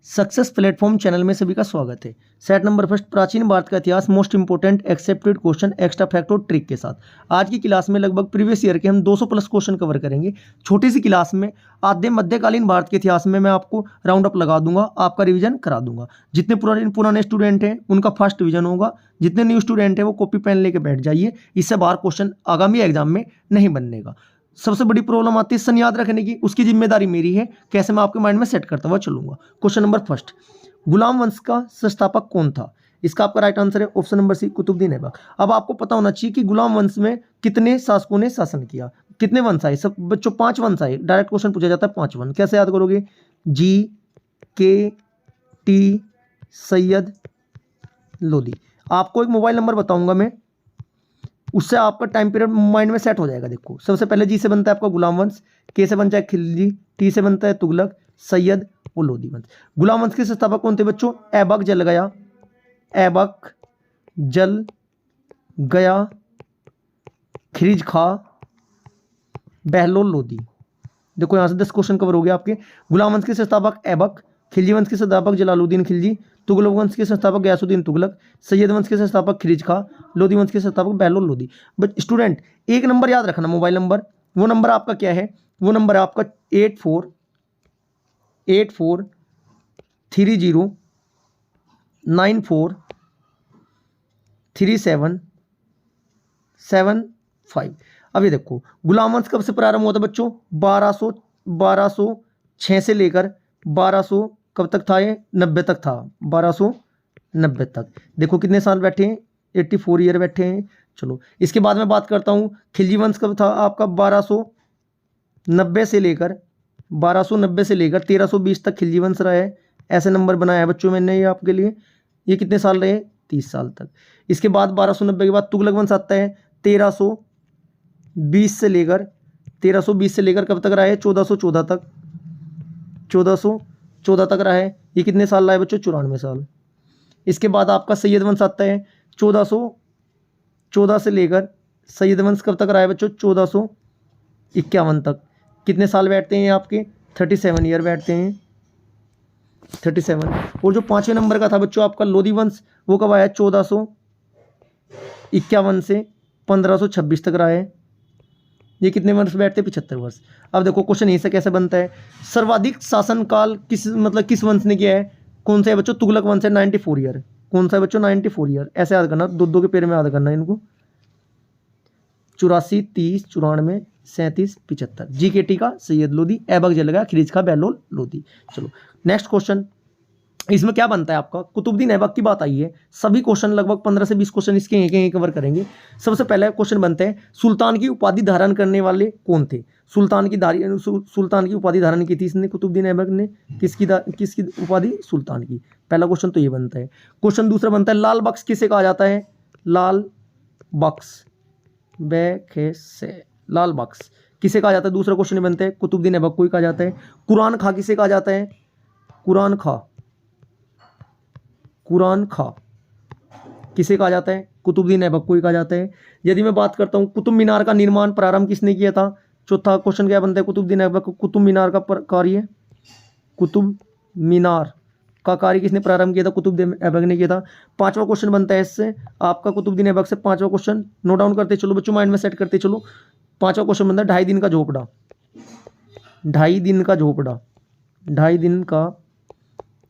Success platform channel में सभी का स्वागत है। सेट नंबर फर्स्ट, प्राचीन भारत का इतिहास, most important accepted question, extra fact और ट्रिक के साथ। आज की क्लास में लगभग प्रीवियस ईयर के हम 200 प्लस क्वेश्चन कवर करेंगे। छोटी सी क्लास में आधे मध्यकालीन भारत के इतिहास में मैं आपको राउंड अप लगा दूंगा, आपका रिवीजन करा दूंगा। जितने पुराने स्टूडेंट हैं उनका फर्स्ट रिवीजन होगा, जितने न्यू स्टूडेंट हैं वो कॉपी पेन लेके बैठ जाइए। इससे बाहर क्वेश्चन आगामी एग्जाम में नहीं बनने का। सबसे बड़ी प्रॉब्लम आती है सन याद रखने की, उसकी जिम्मेदारी मेरी है। कैसे मैं आपके माइंड में सेट करता हुआ चलूंगा। क्वेश्चन नंबर फर्स्ट, गुलाम वंश का संस्थापक कौन था? इसका आपका राइट आंसर है option number C, Qutbuddin Aibak. अब आपको पता होना चाहिए कि गुलाम वंश में कितने शासकों ने शासन किया, कितने वंश आए। सब बच्चों 5 वंश आए। डायरेक्ट क्वेश्चन पूछा जाता है 5 वंश। कैसे याद करोगे? जी, के, टी, सैयद, लोधी। आपको एक मोबाइल नंबर बताऊंगा मैं, उससे आपका टाइम पीरियड माइंड में सेट हो जाएगा। देखो, सबसे पहले जी से बनता है आपका गुलाम वंश, के से बनता है खिलजी, टी से बनता है तुगलक, सैयद और लोधी वंश। गुलाम वंश के संस्थापक कौन थे बच्चों? ऐबक जल गया, ऐबक जल गया, खिरिज खा, बहलोल, लोधी। देखो यहां से 10 क्वेश्चन कवर हो गए आपके। गुलाम वंश के संस्थापक ऐबक, खिलजी वंश के संस्थापक जलालुद्दीन खिलजी, तुगलक वंश के संस्थापक गयासुद्दीन तुगलक, सैयद वंश के संस्थापक खिरिज खा, लोधी वंश के संस्थापक बहलोल, लोधी। बट स्टूडेंट एक नंबर याद रखना, मोबाइल नंबर। वो नंबर आपका क्या है? वो नंबर है आपका 8484303775। अब ये देखो, गुलाम वंश कब से प्रारंभ हुआ था बच्चों? 1206 से लेकर 1200 कब तक था? ये 90 तक था, 1290 तक। देखो कितने साल बैठे हैं, 84 ईयर बैठे हैं। चलो इसके बाद में बात करता हूँ, खिलजी वंश कब था आपका? 1290 से लेकर 1320 तक खिलजी वंश रहा है। ऐसे नंबर बनाया है बच्चों मैंने ये आपके लिए। ये कितने साल रहे? 30 साल तक। इसके बाद 1290 के बाद तुगलक वंश आता है, 1320 से लेकर कब तक रहा है? 1414 तक, 1414 तक रहा है। ये कितने साल रहा है बच्चों? 94 साल। इसके बाद आपका सैयद वंश आता है, 1414 से लेकर सैयद वंश कब तक रहा है बच्चों? 1451 तक। कितने साल बैठते हैं आपके? 37 ईयर बैठते हैं, 37। और जो 5वें नंबर का था बच्चों आपका लोधी वंश, वो कब आया? 1451 से 1526 तक रहा है। ये कितने वर्ष बैठते हैं? 75 वर्ष। अब देखो क्वेश्चन यहीं से कैसे बनता है। सर्वाधिक शासनकाल किस वंश ने किया है? कौन सा है बच्चों? तुगलक वंश है, 94 ईयर। कौन सा है बच्चों? 94 ईयर। ऐसे याद करना, दो के पेड़ में याद करना इनको। 84, 30, 94, 37, 75। जी के टी का सैयद लोधी, ऐबक जल गया, खिरिज का बहलोल, लोधी। चलो नेक्स्ट क्वेश्चन। इसमें क्या बनता है आपका? कुतुबुद्दीन ऐबक की बात आई है। सभी क्वेश्चन लगभग 15 से 20 क्वेश्चन इसके एक कवर करेंगे। सबसे पहले क्वेश्चन बनते हैं, सुल्तान की उपाधि धारण करने वाले कौन थे? सुल्तान की उपाधि धारण की थी इसने, कुतुबुद्दीन ऐबक ने। किसकी उपाधि? सुल्तान की। पहला क्वेश्चन तो ये बनता है। क्वेश्चन दूसरा बनता है, लाल बख्श किसे कहा जाता है? लाल बख्श, लाल बख्श किसे कहा जाता है? दूसरा क्वेश्चन बनता है, कुतुबुद्दीन ऐबक को ही कहा जाता है। कुरान खां किसे कहा जाता है? कुरान खां किसे कहा जाता है? कुतुबुद्दीन ऐबक को ही कहा जाता है। यदि मैं बात करता हूं, कुतुब मीनार का निर्माण प्रारंभ किसने किया था? चौथा क्वेश्चन क्या बनता है? कुतुबुद्दीन ऐबक को कुतुब मीनार का कार्य, कुतुब मीनार का कार्य किसने प्रारंभ किया था? कुतुबुद्दीन ऐबक ने किया था। 5वां क्वेश्चन बनता है इससे आपका, कुतुबुद्दीन ऐबक से 5वां क्वेश्चन नोट डाउन करते चलो बच्चों, माइंड में सेट करते चलो। 5वां क्वेश्चन बनता है, 2.5 दिन का झोपड़ा। 2.5 दिन का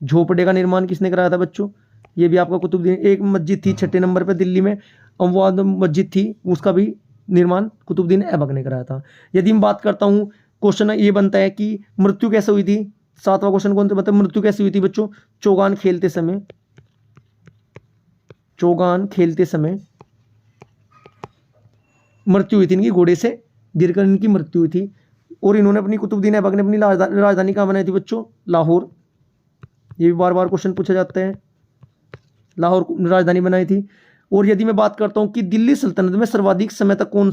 झोपड़े का निर्माण किसने कराया था बच्चों? ये भी आपका कुतुबुद्दीन। एक मस्जिद थी 6ठे नंबर पे दिल्ली में, अमवाद मस्जिद थी, उसका भी निर्माण कुतुबुद्दीन ऐबक ने कराया था। यदि मैं बात करता हूँ, क्वेश्चन ये बनता है कि मृत्यु कैसे हुई थी? 7वां क्वेश्चन कौन सा मतलब मृत्यु कैसे हुई थी बच्चों? चौगान खेलते समय मृत्यु हुई थी इनकी, घोड़े से गिरकर इनकी मृत्यु हुई थी। और इन्होंने अपनी, कुतुबुद्दीन ऐबक ने अपनी राजधानी कहाँ बनाई थी बच्चों? लाहौर। ये भी बार बार क्वेश्चन पूछा जाता है, लाहौर राजधानी बनाई थी। और यदि मैं बात करता हूं कि दिल्ली सल्तनत में सर्वाधिक समय तक कौन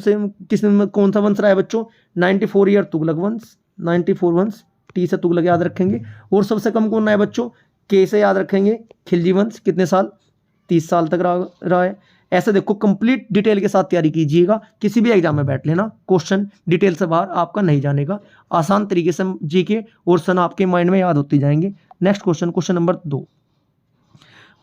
सा वंश रहा है बच्चों? 94 ईयर तुगलक वंश, 94 वंश। टी से तुगलक याद रखेंगे। और सबसे कम कौन रहा है बच्चों? के से याद रखेंगे, खिलजी वंश। कितने साल? 30 साल तक रहा है। ऐसे देखो कंप्लीट डिटेल के साथ तैयारी कीजिएगा, किसी भी एग्जाम में बैठ लेना, क्वेश्चन डिटेल से बाहर आपका नहीं जानेगा, आसान तरीके से जीके और सन आपके माइंड में याद होते जाएंगे। Next question, question number 2,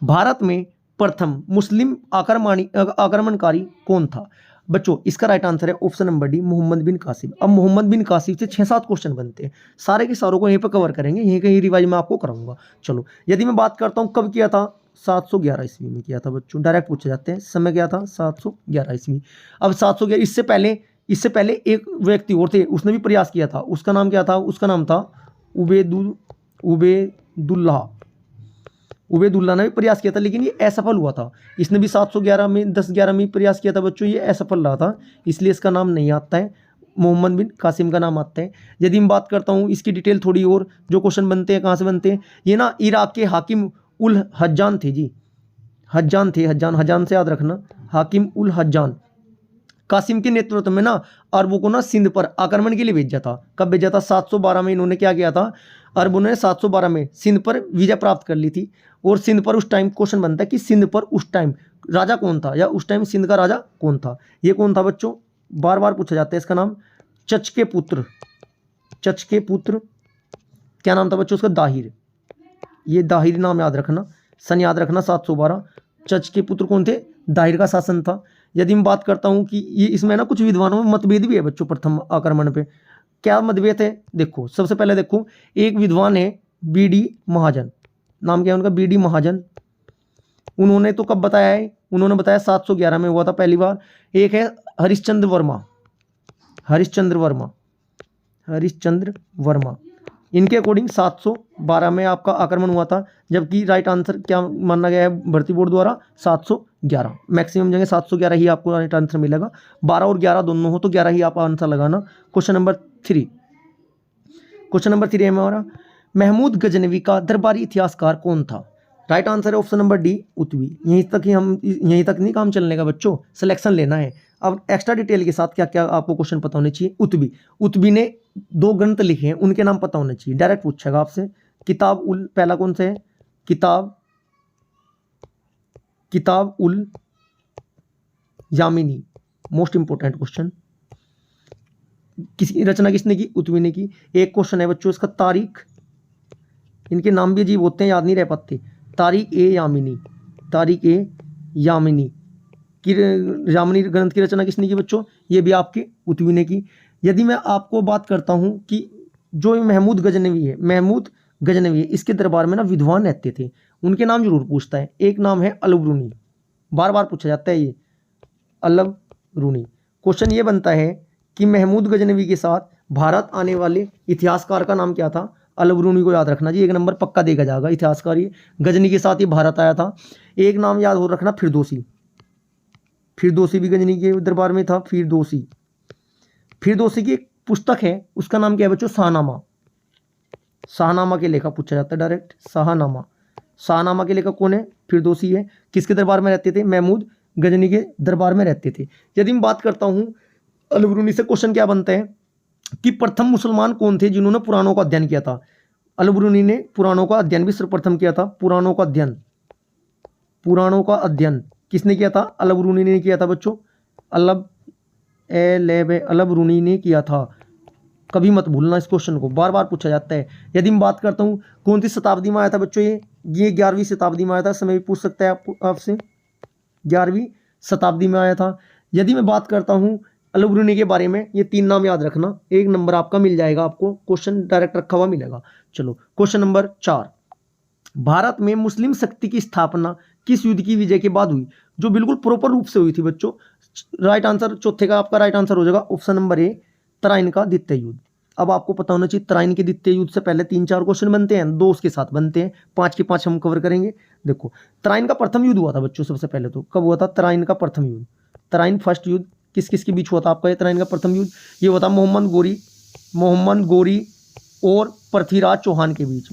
Bharat में प्रथम मुस्लिम आक्रमणकारी कौन था? बच्चों इसका राइट आंसर है ऑप्शन नंबर डी, मोहम्मद बिन कासिम। अब मोहम्मद बिन कासिम से 6-7 क्वेश्चन बनते हैं, सारे के सारों को यहीं पर कवर करेंगे, यहीं कहीं रिवाइज में आपको कराऊंगा। चलो यदि मैं बात करता हूँ कब किया था, 711 ईस्वी में किया था बच्चों, डायरेक्ट पूछे जाते हैं, समय क्या था 711 ईस्वी। अब 711 इससे पहले एक व्यक्ति और थे, उसने भी प्रयास किया था, उसका नाम क्या था? उसका नाम था उबेदुल्ला ने भी प्रयास किया था, लेकिन ये असफल हुआ था। इसने भी 711 में 10-11 में प्रयास किया था बच्चों, ये असफल रहा था, इसलिए इसका नाम नहीं आता है, मोहम्मद बिन कासिम का नाम आता है। यदि मैं बात करता हूँ इसकी डिटेल थोड़ी और, जो क्वेश्चन बनते हैं कहाँ से बनते हैं, ये ना इराक के हाकिम उल हज्जान थे जी, हज्जान से याद रखना, हाकिम उल हज्जान कासिम के नेतृत्व में ना अरबों को ना सिंध पर आक्रमण के लिए भेजा था। कब भेजा था? 712 में इन्होंने क्या किया था, अरबों ने 712 में सिंध पर विजय प्राप्त कर ली थी। और सिंध पर उस टाइम क्वेश्चन बनता है कि सिंध पर उस टाइम राजा कौन था, या उस टाइम सिंध का राजा कौन था? ये कौन था बच्चों? बार बार पूछा जाता है इसका नाम, चच के पुत्र क्या नाम था बच्चों उसका? दाहिर। ये दाहिर नाम याद रखना, सन याद रखना 712। चच के पुत्र कौन थे? दाहिर का शासन था। यदि मैं बात करता हूँ कि ये इसमें ना कुछ विद्वानों में मतभेद भी है बच्चों, प्रथम आक्रमण पे क्या मतभेद है? देखो सबसे पहले देखो, एक विद्वान है बीडी महाजन, नाम क्या है उनका? बीडी महाजन। उन्होंने तो कब बताया है? उन्होंने बताया 711 में हुआ था पहली बार। एक है हरिश्चंद्र वर्मा, इनके अकॉर्डिंग 712 में आपका आक्रमण हुआ था, जबकि राइट आंसर क्या माना गया है भर्ती बोर्ड द्वारा? 711। मैक्सिमम जगह 711 ही आपको राइट आंसर मिलेगा, 12 और 11 दोनों हो तो 11 ही आप आंसर लगाना। क्वेश्चन नंबर 3 है हमारा, महमूद गजनवी का दरबारी इतिहासकार कौन था? राइट आंसर है ऑप्शन नंबर डी, उतवी। यहीं तक नहीं काम चलने का बच्चों, सिलेक्शन लेना है। अब एक्स्ट्रा डिटेल के साथ क्या क्या आपको क्वेश्चन पता होने चाहिए। उतवी ने 2 ग्रंथ लिखे हैं, उनके नाम पता होने चाहिए, डायरेक्ट पूछेगा आपसे। किताब उल, पहला कौन सा है? किताब उल यामिनी, मोस्ट इंपोर्टेंट क्वेश्चन। किसी रचना किसने की? उतवी ने की। एक क्वेश्चन है बच्चों इसका, तारीख, इनके नाम भी अजीब होते हैं, याद नहीं रह पाते। तारीख ए यामिनी की यामिनी ग्रंथ की रचना किसने की बच्चों? ये भी आपके उतवी ने की। यदि मैं आपको बात करता हूं कि जो महमूद गजनवी है, इसके दरबार में ना विद्वान रहते थे, उनके नाम जरूर पूछता है। एक नाम है अलबरूनी, बार बार पूछा जाता है ये अलबरूनी। क्वेश्चन ये बनता है कि महमूद गजनवी के साथ भारत आने वाले इतिहासकार का नाम क्या था? अलबरूनी को याद रखना जी, 1 नंबर पक्का देखा जाएगा। इतिहासकार ये गजनी के साथ ही भारत आया था। एक नाम याद हो रखना, फिरदौसी भी गजनी के दरबार में था। फिरदौसी की एक पुस्तक है, उसका नाम क्या है बच्चों? शाहनामा के लेखक पूछा जाता है डायरेक्ट। शाहनामा के लेखक कौन है? फिरदौसी है। किसके दरबार में रहते थे? महमूद गजनी के दरबार में रहते थे। यदि मैं बात करता हूँ अलबरूनी से, क्वेश्चन क्या बनता है कि प्रथम मुसलमान कौन थे जिन्होंने पुराणों का अध्ययन किया था? अलबरूनी ने पुराणों का अध्ययन भी सर्वप्रथम किया था। पुराणों का अध्ययन किसने किया था? अलबरूनी ने किया था बच्चों। अलबरूनी ने किया था, कभी मत भूलना इस क्वेश्चन को, बार बार पूछा जाता है। यदि मैं बात करता हूँ कौन सी शताब्दी में आया था बच्चों? ये 11वीं शताब्दी में आया था। समय भी पूछ सकता है आपसे, 11वीं शताब्दी में आया था। यदि मैं बात करता हूँ अलबरूनी के बारे में, ये 3 नाम याद रखना, 1 नंबर आपका मिल जाएगा, आपको क्वेश्चन डायरेक्ट रखा हुआ मिलेगा। चलो क्वेश्चन नंबर 4, भारत में मुस्लिम शक्ति की स्थापना किस युद्ध की विजय के बाद हुई? जो बिल्कुल प्रॉपर रूप से हुई थी बच्चों। राइट आंसर चौथे का आपका राइट आंसर हो जाएगा ऑप्शन नंबर ए, तराइन का द्वितीय युद्ध। अब आपको पता होना चाहिए तराइन के द्वितीय युद्ध से पहले 3-4 क्वेश्चन बनते हैं, 2 उसके साथ बनते हैं, 5 के 5 हम कवर करेंगे। देखो तराइन का प्रथम युद्ध हुआ था बच्चों, सबसे पहले तो कब हुआ था? तराइन का प्रथम युद्ध, तराइन फर्स्ट युद्ध किस किस के बीच हुआ था आपका? ये तराइन का प्रथम युद्ध ये हुआ था मोहम्मद गोरी और पृथ्वीराज चौहान के बीच।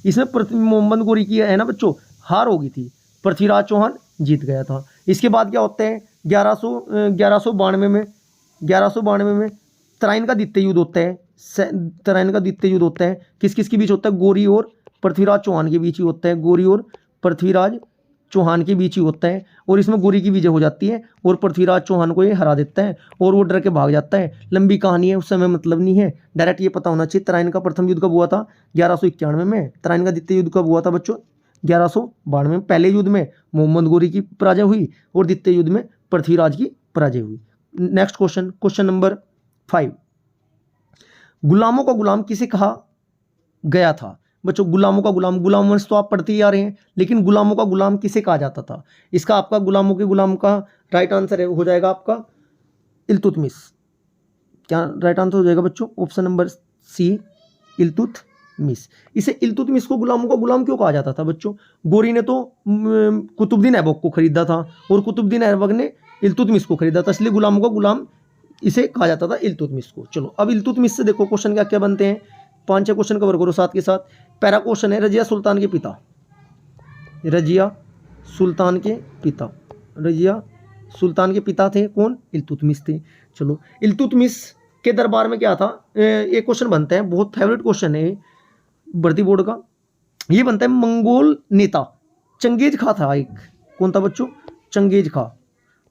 इसमें मोहम्मद गोरी की है ना बच्चों हार हो गई थी, पृथ्वीराज चौहान जीत गया था। इसके बाद क्या होता है? 1192 में तराइन का द्वितीय युद्ध होता है। किस किस के बीच होता है? गोरी और पृथ्वीराज चौहान के बीच ही होता है। गोरी और पृथ्वीराज चौहान के बीच ही होता है और इसमें गोरी की विजय हो जाती है और पृथ्वीराज चौहान को ये हरा देता है और वो डर के भाग जाता है। लंबी कहानी है, उस समय मतलब नहीं है, डायरेक्ट ये पता होना चाहिए। तराइन का प्रथम युद्ध कब हुआ था? 1191 में। तराइन का द्वितीय युद्ध कब हुआ था बच्चों? 1192 में। पहले युद्ध में मोहम्मद गोरी की पराजय हुई और द्वितीय युद्ध में पृथ्वीराज की पराजय हुई। नेक्स्ट क्वेश्चन, क्वेश्चन नंबर 5, गुलामों का गुलाम किसे कहा गया था? बच्चों गुलामों का गुलाम, गुलाम वंश तो आप पढ़ते ही आ रहे हैं, लेकिन गुलामों का गुलाम किसे कहा जाता था? इसका आपका गुलामों के गुलाम का राइट आंसर हो जाएगा आपका इल्तुतमिश। क्या राइट आंसर हो जाएगा बच्चों? Option number C, Iltutmish. इसे इल्तुतमिश को गुलामों का गुलाम क्यों कहा जाता था बच्चों? गोरी ने तो कुतुबुद्दीन ऐबक को खरीदा था और कुतुबुद्दीन ऐबक ने इल्तुतमिश को खरीदा था, इसलिए गुलामों का गुलाम इसे कहा जाता था इल्तुतमिश को। चलो अब इल्तुतमिश से देखो क्वेश्चन क्या क्या बनते हैं, 5-6 क्वेश्चन कवर करो साथ के साथ। पहला क्वेश्चन है रजिया सुल्तान के पिता, रजिया सुल्तान के पिता, रजिया सुल्तान के पिता थे कौन? इल्तुतमिश थे। चलो इल्तुतमिश के दरबार में क्या था? एक क्वेश्चन बनता है, बहुत फेवरेट क्वेश्चन है भर्ती बोर्ड का, ये बनता है मंगोल नेता चंगेज खा था एक, कौन था बच्चों? चंगेज खा।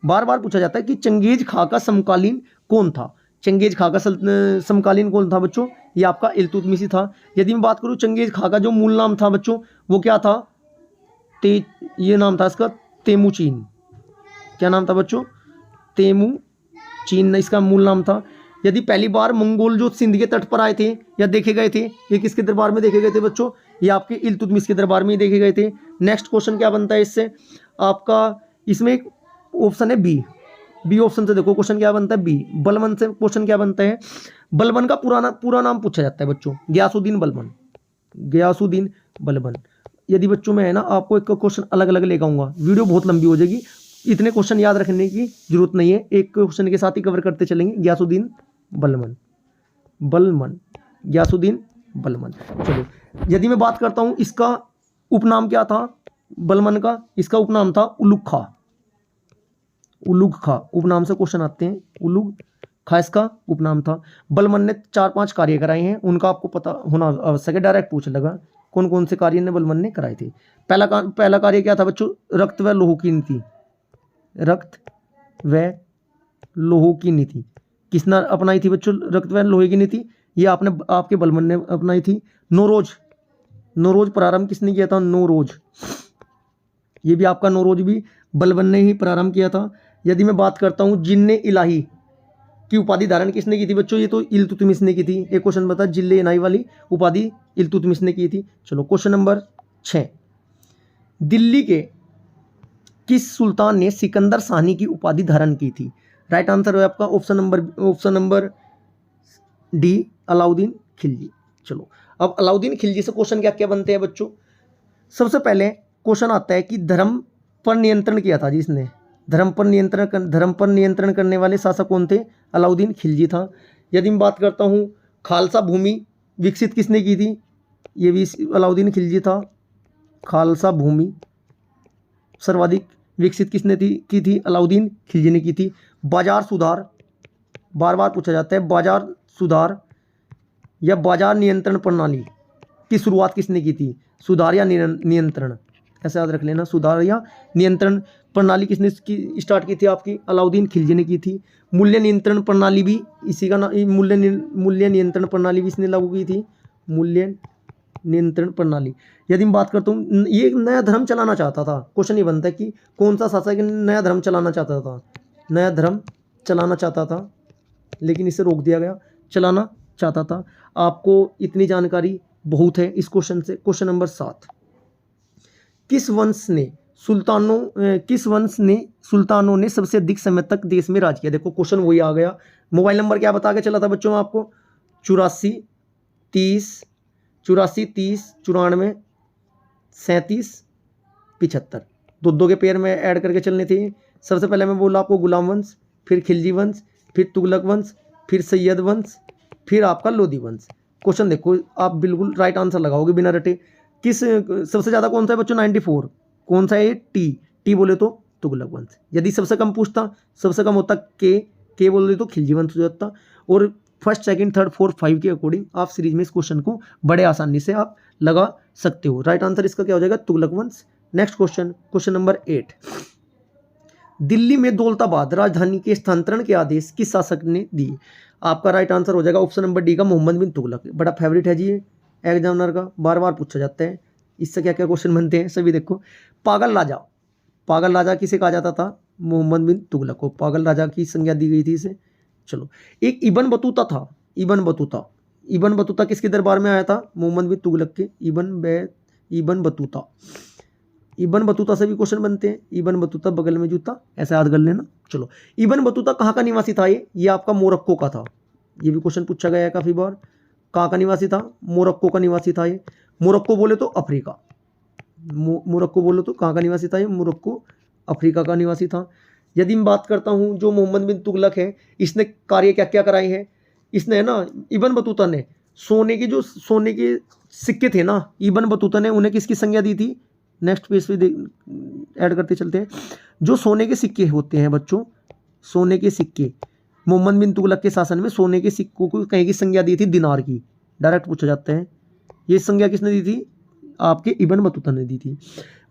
बार बार पूछा जाता है कि चंगेज खा का समकालीन कौन था? चंगेज खा का समकालीन कौन था बच्चों? ये आपका इल्तुतमिश ही था। यदि मैं बात करूं चंगेज खा का जो मूल नाम था बच्चों वो क्या था? ये नाम था इसका तेमुचीन। क्या नाम था बच्चों? तेमुचीन इसका मूल नाम था। यदि पहली बार मंगोल जो सिंध के तट पर आए थे या देखे गए थे, ये किसके दरबार में देखे गए थे बच्चों? ये आपके इल्तुतमिश के दरबार में ही देखे गए थे। नेक्स्ट क्वेश्चन क्या बनता है इससे आपका? इसमें एक ऑप्शन है बी, बी ऑप्शन से देखो क्वेश्चन क्या बनता है बी। बलबन से क्वेश्चन क्या बनता है? बलबन का पूरा नाम पूछा जाता है बच्चों, गयासुद्दीन बलबन, गयासुद्दीन बलबन। यदि बच्चों में है ना आपको एक क्वेश्चन अलग अलग लेकर आऊंगा, वीडियो बहुत लंबी हो जाएगी, इतने क्वेश्चन याद रखने की जरूरत नहीं है, एक क्वेश्चन के साथ ही कवर करते चलेंगे। गयासुद्दीन बलबन, बलबन, गयासुद्दीन बलबन। चलो यदि मैं बात करता हूं इसका उपनाम क्या था बलबन का? इसका उपनाम था उलुग खा, उलुग खा उपनाम से क्वेश्चन आते हैं। उलुग खा इसका उपनाम था। बलबन ने 4-5 कार्य कराए हैं, उनका आपको पता होना आवश्यक है, डायरेक्ट पूछ लगा कौन कौन से कार्य ने बलबन ने कराए थे। पहला कार्य क्या था बच्चों? रक्त व लोह की नीति, रक्त व लोह की नीति किसने अपनाई थी बच्चों? रक्त व लोहे की नीति ये आपके बलबन ने अपनाई थी। नौरोज, नौरोज प्रारंभ किसने किया था? नौरोज, ये भी आपका नौरोज भी बलबन ने ही प्रारंभ किया था। यदि मैं बात करता हूं जिन्ने इलाही की उपाधि धारण किसने की थी बच्चों? ये तो इल्तुतमिश ने की थी। एक क्वेश्चन बता, जिले इलाही वाली उपाधि इल्तुतमिश ने की थी। चलो क्वेश्चन नंबर 6, दिल्ली के किस सुल्तान ने सिकंदर शाही की उपाधि धारण की थी? राइट आंसर है आपका option number D, Alauddin Khilji. चलो अब अलाउद्दीन खिलजी से क्वेश्चन क्या क्या बनते हैं बच्चों? सबसे पहले क्वेश्चन आता है कि धर्म पर नियंत्रण किया था जिसने, धर्म पर नियंत्रण करने वाले शासक कौन थे? अलाउद्दीन खिलजी था। यदि मैं बात करता हूँ खालसा भूमि विकसित किसने की थी? ये भी अलाउद्दीन खिलजी था। खालसा भूमि सर्वाधिक विकसित किसने की थी? अलाउद्दीन खिलजी ने की थी। बाजार सुधार बार बार पूछा जाता है, बाजार सुधार या बाजार नियंत्रण प्रणाली की शुरुआत किसने की थी? सुधार या नियंत्रण, ऐसा याद रख लेना, सुधार या नियंत्रण प्रणाली किसने स्टार्ट की थी? आपकी अलाउद्दीन खिलजी ने की थी। मूल्य नियंत्रण प्रणाली भी इसी का नाम, मूल्य नियंत्रण प्रणाली भी इसने लागू की थी, मूल्य नियंत्रण प्रणाली। यदि मैं बात करता हूँ ये नया धर्म चलाना चाहता था, क्वेश्चन ये बनता है कि कौन सा शासक नया धर्म चलाना चाहता था? नया धर्म चलाना चाहता था लेकिन इसे रोक दिया गया, चलाना चाहता था। आपको इतनी जानकारी बहुत है इस क्वेश्चन से। क्वेश्चन नंबर 7, किस वंश ने सुल्तानों ने सबसे अधिक समय तक देश में राज किया? देखो क्वेश्चन वही आ गया। मोबाइल नंबर क्या बता के चला था बच्चों आपको? 84 30 94 37 75, दो के पेयर में ऐड करके चलने थे। सबसे पहले मैं बोला आपको गुलाम वंश, फिर खिलजी वंश, फिर तुगलक वंश, फिर सैयद वंश, फिर आपका लोधी वंश। क्वेश्चन देखो आप बिल्कुल राइट आंसर लगाओगे बिना रटे। किस सबसे ज़्यादा कौन सा है बच्चों? 94। कौन सा है? टी बोले तो तुगलक वंश। यदि सबसे कम पूछता, सबसे कम होता के बोले तो खिलजी वंश हो जाता। और फर्स्ट, सेकंड, थर्ड, फोर्थ, 5 के अकॉर्डिंग आप सीरीज में इस क्वेश्चन को बड़े आसानी से आप लगा सकते हो। राइट आंसर इसका क्या हो जाएगा? तुगलक वंश next question, question number 8, Delhi में दौलताबाद राजधानी के स्थानांतरण के आदेश किस शासक ने दिए? आपका राइट आंसर हो जाएगा ऑप्शन नंबर डी का मोहम्मद बिन तुगलक। बड़ा फेवरेट है जी ये एग्जामिनर का, बार बार पूछा जाता है। इससे क्या क्या क्वेश्चन बनते हैं सभी देखो। पागल राजा किसे कहा जाता था? मोहम्मद बिन तुगलक को पागल राजा की संज्ञा दी गई थी इसे। चलो, एक इब्न बतूता था, इब्न बतूता किसके दरबार में आया था? मोहम्मद बिन तुगलक के। इब्न बतूता से भी क्वेश्चन बनते हैं। इब्न बतूता बगल में जूता, ऐसे याद कर लेना। चलो, इब्न बतूता कहाँ का निवासी था? ये आपका मोरक्को का था। ये भी क्वेश्चन पूछा गया है काफ़ी बार। कहाँ का निवासी था? मोरक्को का निवासी था ये। मोरक्को बोले तो अफ्रीका, मोरक्को बोले तो कहाँ का निवासी था ये? मोरक्को, अफ्रीका का निवासी था। यदि मैं बात करता हूँ जो मोहम्मद बिन तुगलक है, इसने कार्य क्या क्या कराए हैं? इसने है ना, इब्न बतूता ने सोने के सिक्के थे ना, इब्न बतूता ने उन्हें किसकी संज्ञा दी थी? नेक्स्ट पेज पे ऐड करते चलते हैं। जो सोने के सिक्के होते हैं बच्चों, सोने के सिक्के, मोहम्मद बिन तुगलक के शासन में सोने के सिक्कों को कहीं की संज्ञा दी थी? दिनार की। डायरेक्ट पूछा जाता है। ये संज्ञा किसने दी थी? आपके इब्न बतूता ने दी थी।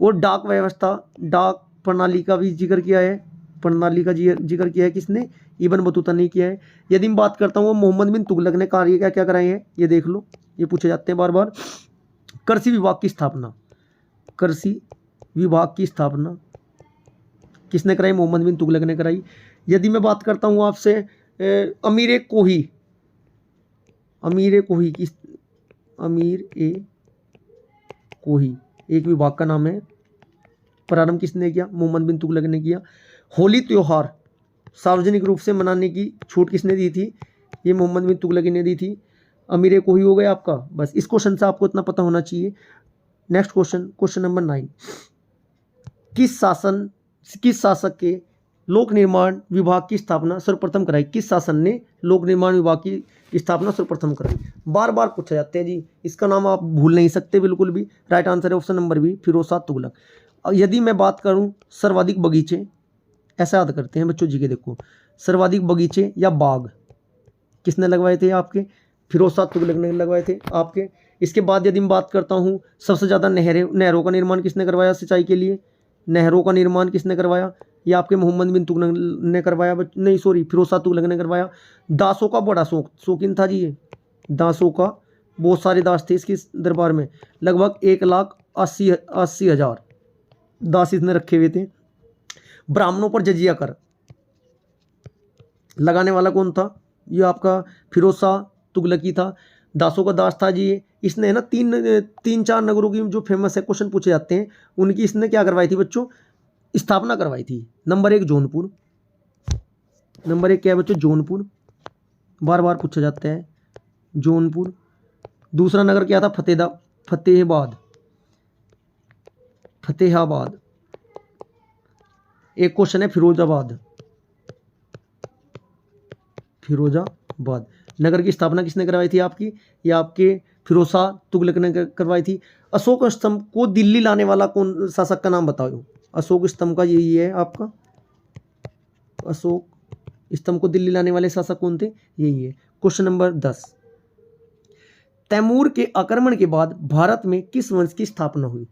और डाक व्यवस्था, डाक प्रणाली का भी जिक्र किया है। प्रणाली का जिक्र किया है किसने? इब्न बतूता ने किया है। यदि मैं बात करता हूँ मोहम्मद बिन तुगलक ने कार्य क्या क्या कराए हैं, ये देख लो, ये पूछे जाते हैं बार बार। कृषि विभाग की स्थापना, कृषि विभाग की स्थापना किसने कराई? मोहम्मद बिन तुगलक ने कराई। यदि मैं बात करता हूँ आपसे अमीर ए कोही एक विभाग का नाम है, प्रारंभ किसने किया? मोहम्मद बिन तुगलक ने किया। होली त्योहार सार्वजनिक रूप से मनाने की छूट किसने दी थी? ये मोहम्मद बिन तुगलक ने दी थी। अमीर ए कोही हो गया आपका। बस इस क्वेश्चन से आपको इतना पता होना चाहिए। नेक्स्ट क्वेश्चन, क्वेश्चन नंबर 9, किस शासक के लोक निर्माण विभाग की स्थापना सर्वप्रथम कराई? किस शासन ने लोक निर्माण विभाग की स्थापना सर्वप्रथम कराई? बार बार पूछा जाते हैं जी, इसका नाम आप भूल नहीं सकते बिल्कुल भी। राइट आंसर है option number B, Firoz Shah Tughlaq. यदि मैं बात करूं सर्वाधिक बगीचे, ऐसा याद करते हैं बच्चों जी के, देखो सर्वाधिक बगीचे या बाग किसने लगवाए थे? आपके फिरोज शाह तुगलक ने लगवाए थे आपके। इसके बाद यदि मैं बात करता हूँ सबसे ज़्यादा नहरों का निर्माण किसने करवाया सिंचाई के लिए? नहरों का निर्माण किसने करवाया? ये आपके मोहम्मद बिन तुगलक ने करवाया। नहीं सॉरी, फिरोज शाह तुगलक ने करवाया। दासों का बड़ा शौकीन था जी ये। दासों का बहुत सारे दास थे इसके दरबार में, लगभग 1,80,000 दास इसने रखे हुए थे। ब्राह्मणों पर जजिया कर लगाने वाला कौन था? ये आपका फिरोज शाह तुगलक ही था। दासों का दास था जी। इसने ना तीन चार नगरों की जो फेमस है क्वेश्चन पूछे जाते हैं, उनकी इसने क्या करवाई थी बच्चों? स्थापना करवाई थी। नंबर 1 जौनपुर, नंबर 1 क्या है बच्चों? जौनपुर, बार बार पूछा जाता है जौनपुर। दूसरा नगर क्या था? फतेहाबाद। एक क्वेश्चन है फिरोजाबाद। नगर की स्थापना किसने करवाई थी आपकी? ये आपके फिरोज शाह तुगलक ने करवाई थी। अशोक स्तंभ को दिल्ली लाने वाला कौन शासक का नाम बताओ? अशोक स्तंभ का यही है आपका। अशोक स्तंभ को दिल्ली लाने वाले शासक कौन थे? यही है। क्वेश्चन नंबर 10, तैमूर के आक्रमण के बाद भारत में किस वंश की स्थापना हुई?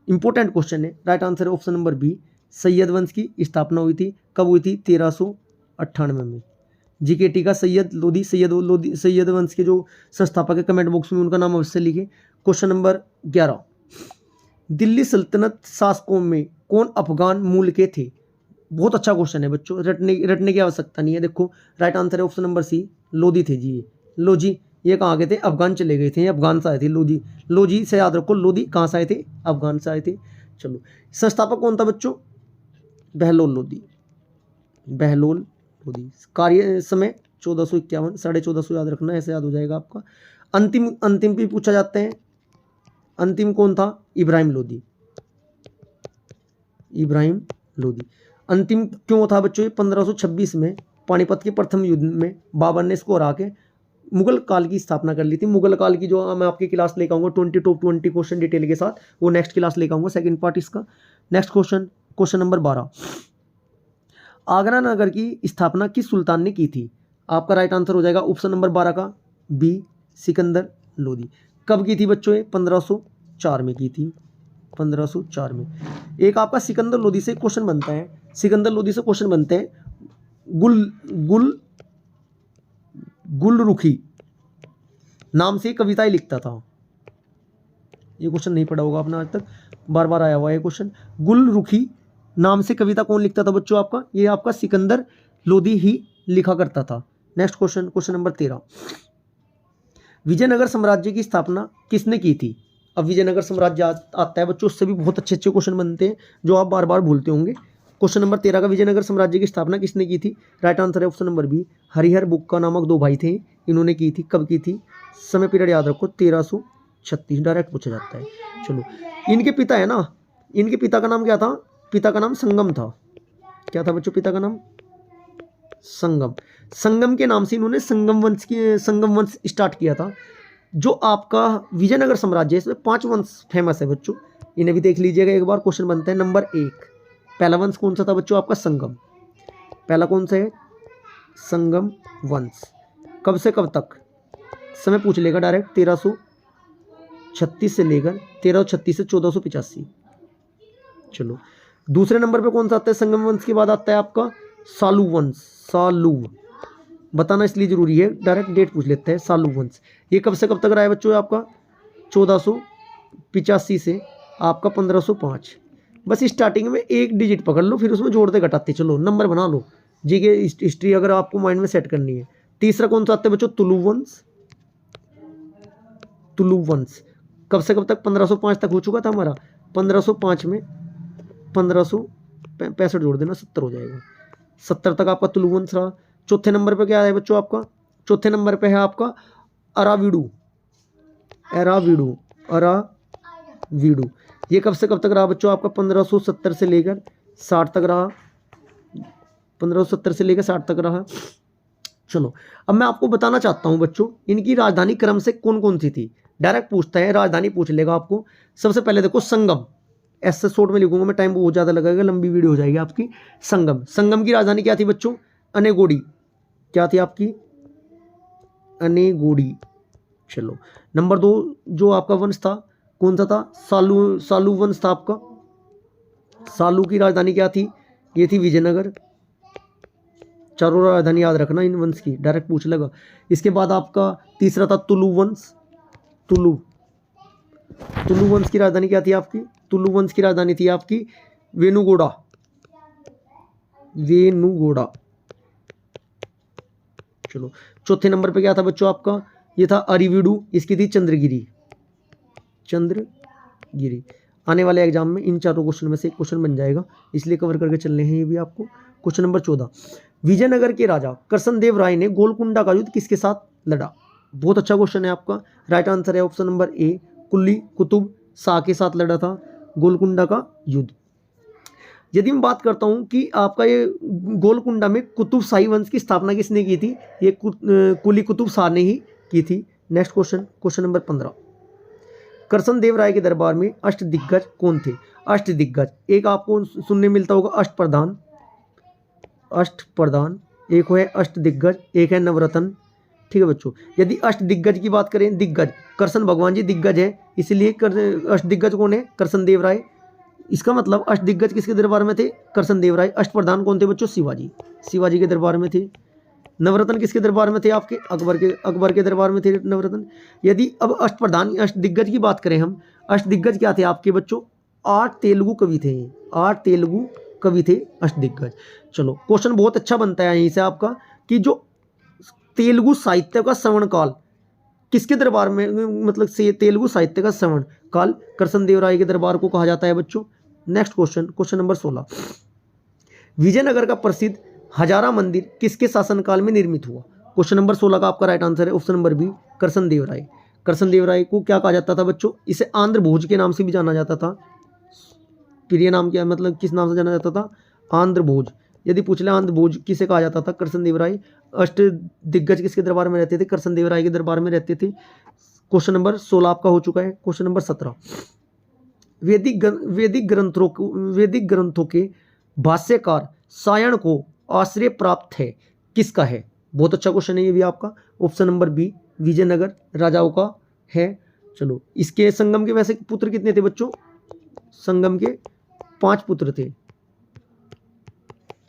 इंपॉर्टेंट क्वेश्चन है। राइट आंसर है ऑप्शन नंबर बी, सैयद वंश की स्थापना हुई थी। कब हुई थी? 1398 में। जीकेटी का सैयद वंश के जो संस्थापक है, कमेंट बॉक्स में उनका नाम अवश्य लिखें। क्वेश्चन नंबर 11, दिल्ली सल्तनत शासकों में कौन अफगान मूल के थे? बहुत अच्छा क्वेश्चन है बच्चों, रटने की आवश्यकता नहीं है। देखो राइट आंसर है ऑप्शन नंबर सी, लोधी थे जी। लोधी ये कहाँ गए थे? अफगान चले गए थे, अफगान से आए थे। लोधी से याद रखो, लोधी कहाँ से आए थे? अफगान से आए थे। चलो, संस्थापक कौन था बच्चों? बहलोल लोधी। कार्य समय 1451, 1450 याद रखना, ऐसे याद हो जाएगा आपका। अंतिम भी पूछा जाते हैं। अंतिम कौन था? इब्राहिम लोधी। अंतिम क्यों था बच्चों? 1526 में पानीपत के प्रथम युद्ध में बाबर ने इसको हरा के मुगल काल की स्थापना कर ली थी। मुगल काल की जो मैं आपकी क्लास लेकर आऊँगा 20 क्वेश्चन डिटेल के साथ, वो नेक्स्ट क्लास लेकर आऊँगा, सेकंड पार्ट इसका। नेक्स्ट क्वेश्चन नंबर 12, आगरा नगर की स्थापना किस सुल्तान ने की थी? आपका राइट आंसर हो जाएगा ऑप्शन नंबर 12 का बी, सिकंदर लोदी। कब की थी बच्चों? 1504 में की थी। 1504 में। एक आपका सिकंदर लोदी से क्वेश्चन बनता है, सिकंदर लोदी से क्वेश्चन बनते हैं, गुलरुखी नाम से कविताएं लिखता था। ये क्वेश्चन नहीं पढ़ा होगा आपने आज तक, बार बार आया हुआ है क्वेश्चन। गुलरुखी नाम से कविता कौन लिखता था बच्चों? आपका ये आपका सिकंदर लोदी ही लिखा करता था। Next question, question number 13, Vijayanagara साम्राज्य की स्थापना किसने की थी? अब विजयनगर साम्राज्य आता है बच्चों, उससे भी बहुत अच्छे अच्छे क्वेश्चन बनते हैं जो आप बार बार भूलते होंगे। क्वेश्चन नंबर 13 का, विजयनगर साम्राज्य की स्थापना किसने की थी? राइट आंसर है ऑप्शन नंबर बी, हरिहर बुक्का नामक 2 भाई थे, इन्होंने की थी। कब की थी? समय पीरियड याद रखो, 1336, डायरेक्ट पूछा जाता है। चलो, इनके पिता है ना, इनके पिता का नाम क्या था? पिता का नाम संगम था। क्या था बच्चों पिता का नाम? संगम। संगम के नाम से इन्होंने संगम वंश स्टार्ट किया था। जो आपका विजयनगर साम्राज्य है इसमें 5 वंश फेमस है बच्चों, इन्हें भी देख लीजिएगा एक बार। क्वेश्चन बनता है नंबर 1, पहला वंश कौन सा था बच्चों? आपका संगम। पहला कौन सा है? संगम वंश। कब से कब तक? समय पूछ लेगा डायरेक्ट, 1336 से लेकर 1336 से 1485। चलो, दूसरे नंबर पे कौन सा आता है? संगम वंश के बाद आता है आपका सालू वंश। सालू बताना इसलिए जरूरी है, डायरेक्ट डेट पूछ लेते हैं। सालू वंश ये कब से कब तक रहा है बच्चों? आपका 1485 से आपका 1505। बस स्टार्टिंग में एक डिजिट पकड़ लो, फिर उसमें जोड़ते घटाते चलो, नंबर बना लो। जी के हिस्ट्री अगर आपको माइंड में सेट करनी है। तीसरा कौन सा आता है बच्चों? तुलु वंश। तुलु वंश कब से कब तक? 1505 तक हो चुका था हमारा। 1505 में 1565 जोड़ देना, 70 हो जाएगा। 70 तक आपका तुलु वंश रहा। चौथे नंबर पे क्या है बच्चों आपका? चौथे नंबर पे है आपका अराविडू। अराविडू, अराविडू ये कब से कब तक रहा बच्चों? आपका 1570 से लेकर 60 तक रहा। 1570 से लेकर 60 तक रहा। चलो, अब मैं आपको बताना चाहता हूं बच्चों, इनकी राजधानी क्रम से कौन कौन सी थी। डायरेक्ट पूछता है, राजधानी पूछ लेगा आपको। सबसे पहले देखो संगम, ऐसे शॉर्ट में लिखूंगा मैं, टाइम बहुत ज़्यादा लगेगा, लंबी वीडियो हो जाएगी आपकी। संगम, संगम की राजधानी क्या थी बच्चों? अनेगोड़ी। क्या थी आपकी? अनेगोड़ी। चलो, नंबर 2 जो आपका वंश था कौन सा था? सालू वंश था आपका। सालू की राजधानी क्या थी? ये थी विजयनगर। चारों राजधानी याद रखना इन वंश की, डायरेक्ट पूछ लेगा। इसके बाद आपका तीसरा था तुलु वंश। तुलु वंश की राजधानी क्या थी आपकी? तुलु वंश की राजधानी थी आपकी वेनुगोड़ा। वेनुगोड़ा। चलो, चौथे नंबर पे क्या था बच्चों आपका? ये था अरिविडू, इसकी थी चंद्रगिरी। चंद्रगिरी आने वाले एग्जाम में इन चारों क्वेश्चन में से एक क्वेश्चन बन जाएगा, इसलिए कवर करके चलने हैं ये भी आपको। क्वेश्चन नंबर 14, विजयनगर के राजा कृष्णदेव राय ने गोलकुंडा का युद्ध किसके साथ लड़ा? बहुत अच्छा क्वेश्चन है आपका। राइट आंसर है ऑप्शन नंबर ए, कुली कुतुब शाह के साथ लड़ा था गोलकुंडा का युद्ध। यदि मैं बात करता हूं कि आपका ये गोलकुंडा में कुतुब शाही वंश की स्थापना किसने की थी? ये कुली कुतुब शाह ने ही की थी। Next question, question number 15, Krishnadeva Raya के दरबार में अष्टदिग्गज कौन थे? अष्टदिग्गज एक आपको सुनने मिलता होगा अष्टप्रधान। अष्टप्रधान एक है अष्टदिग्गज, एक है नवरत्न। ठीक है बच्चों, यदि अष्टदिग्गज की बात करें, दिग्गज कृष्ण भगवान जी दिग्गज है, इसलिए अष्टदिग्गज कौन है? कृष्णदेव राय। इसका मतलब अष्टदिग्गज किसके दरबार में थे? कृष्णदेव राय। अष्टप्रधान कौन थे बच्चों? शिवाजी। शिवाजी के दरबार में थे। नवरत्न किसके दरबार में थे? आपके अकबर के दरबार में थे नवरत्न। यदि अब अष्टप्रधान अष्टदिग्गज की बात करें हम, अष्टदिग्गज क्या थे आपके बच्चों? 8 तेलुगु कवि थे। 8 तेलुगु कवि थे अष्टदिग्गज। चलो, क्वेश्चन बहुत अच्छा बनता है यहीं से आपका कि जो तेलुगु साहित्य का श्रवण काल किसके दरबार में, मतलब से तेलुगु साहित्य का श्रवण काल कृष्णदेव राय के दरबार को कहा जाता है बच्चों। Next question, question number 16, Vijayanagara का प्रसिद्ध हजारा मंदिर किसके शासनकाल में निर्मित हुआ? क्वेश्चन नंबर 16 का आपका राइट आंसर है ऑप्शन नंबर बी, कृष्णदेव राय। कृष्णदेव राय को क्या कहा जाता था बच्चों? इसे आंध्र भोज के नाम से भी जाना जाता था। प्रिय नाम क्या, मतलब किस नाम से जाना जाता था? आंध्र भोज। यदि पूछ ले आंध्र भोज किसे कहा जाता था? कृष्णदेव राय। अष्ट दिग्गज किसके दरबार में रहते थे? कृष्णदेव राय के दरबार में रहते थे। क्वेश्चन नंबर 16 आपका हो चुका है। क्वेश्चन नंबर 17, वैदिक ग्रंथों के भाष्यकार सायण को आश्रय प्राप्त है किसका है? बहुत अच्छा क्वेश्चन है ये भी आपका। ऑप्शन नंबर बी, विजयनगर राजाओं का है। चलो, इसके संगम के वैसे पुत्र कितने थे बच्चों? संगम के 5 पुत्र थे।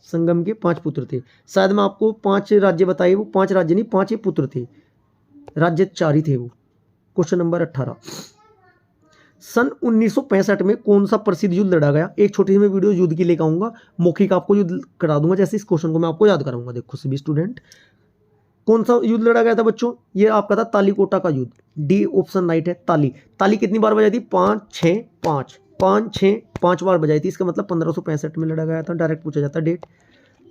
संगम के 5 पुत्र थे। शायद मैं आपको 5 राज्य बताए, वो 5 राज्य नहीं, 5 ही पुत्र थे, राज्य 4 ही थे वो। क्वेश्चन नंबर 18, सन 1965 में कौन सा प्रसिद्ध युद्ध लड़ा गया? एक छोटी सी मैं वीडियो युद्ध की लेकर आऊंगा, मौखिक आपको युद्ध करा दूंगा, जैसे इस क्वेश्चन को मैं आपको याद कराऊंगा। देखो सभी स्टूडेंट, कौन सा युद्ध लड़ा गया था बच्चों? ये आपका था तालीकोटा का युद्ध। डी ऑप्शन राइट है। ताली, ताली कितनी बार बजाई थी? 5 6 5, 5 6 5 बार बजाई थी। इसका मतलब 1565 में लड़ा गया था। डायरेक्ट पूछा जाता है डेट।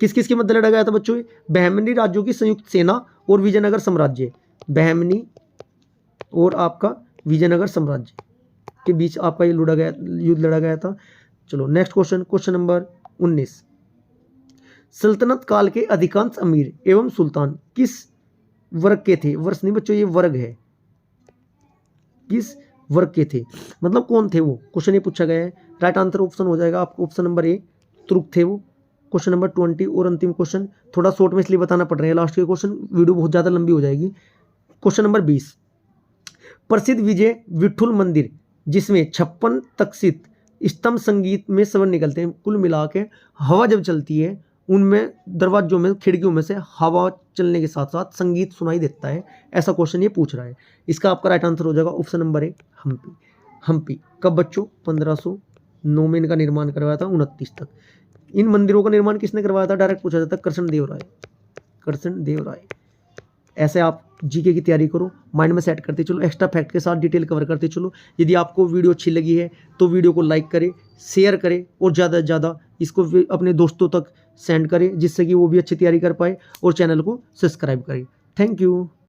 किस किस के मध्य लड़ा गया था बच्चों? बहमनी राज्यों की संयुक्त सेना और विजयनगर साम्राज्य, बहमनी और आपका विजयनगर साम्राज्य के बीच आपका ये युद्ध लड़ा गया था। चलो नेक्स्ट क्वेश्चन, क्वेश्चन नंबर 19, सल्तनत काल के अधिकांश अमीर एवं सुल्तान किस वर्ग के थे? वर्ष नहीं बच्चों, ये वर्ग है। किस वर्ग के थे, मतलब कौन थे वो? क्वेश्चन ये पूछा गया है। राइट आंसर ऑप्शन हो जाएगा आपको ऑप्शन नंबर ए, तुर्क थे वो। क्वेश्चन नंबर 20 और अंतिम क्वेश्चन, थोड़ा शॉर्ट में इसलिए बताना पड़ रहा है, लास्ट के क्वेश्चन वीडियो बहुत ज़्यादा लंबी हो जाएगी। क्वेश्चन नंबर 20, प्रसिद्ध विजय विठुल मंदिर जिसमें 56 तक्षित स्तंभ संगीत में स्वर निकलते हैं, कुल मिला के हवा जब चलती है उनमें दरवाजों में खिड़कियों में से हवा चलने के साथ साथ संगीत सुनाई देता है, ऐसा क्वेश्चन ये पूछ रहा है। इसका आपका राइट आंसर हो जाएगा option number A, Hampi. Hampi कब बच्चों? 1509 में इनका निर्माण करवाया था, 29 तक। इन मंदिरों का निर्माण किसने करवाया था? डायरेक्ट पूछा जाता है, कृष्णदेव राय। कृष्णदेव राय। ऐसे आप जीके की तैयारी करो, माइंड में सेट करते चलो, एक्स्ट्रा फैक्ट के साथ डिटेल कवर करते चलो। यदि आपको वीडियो अच्छी लगी है तो वीडियो को लाइक करें, शेयर करें और ज़्यादा से ज़्यादा इसको अपने दोस्तों तक सेंड करें, जिससे कि वो भी अच्छी तैयारी कर पाए, और चैनल को सब्सक्राइब करें। Thank you.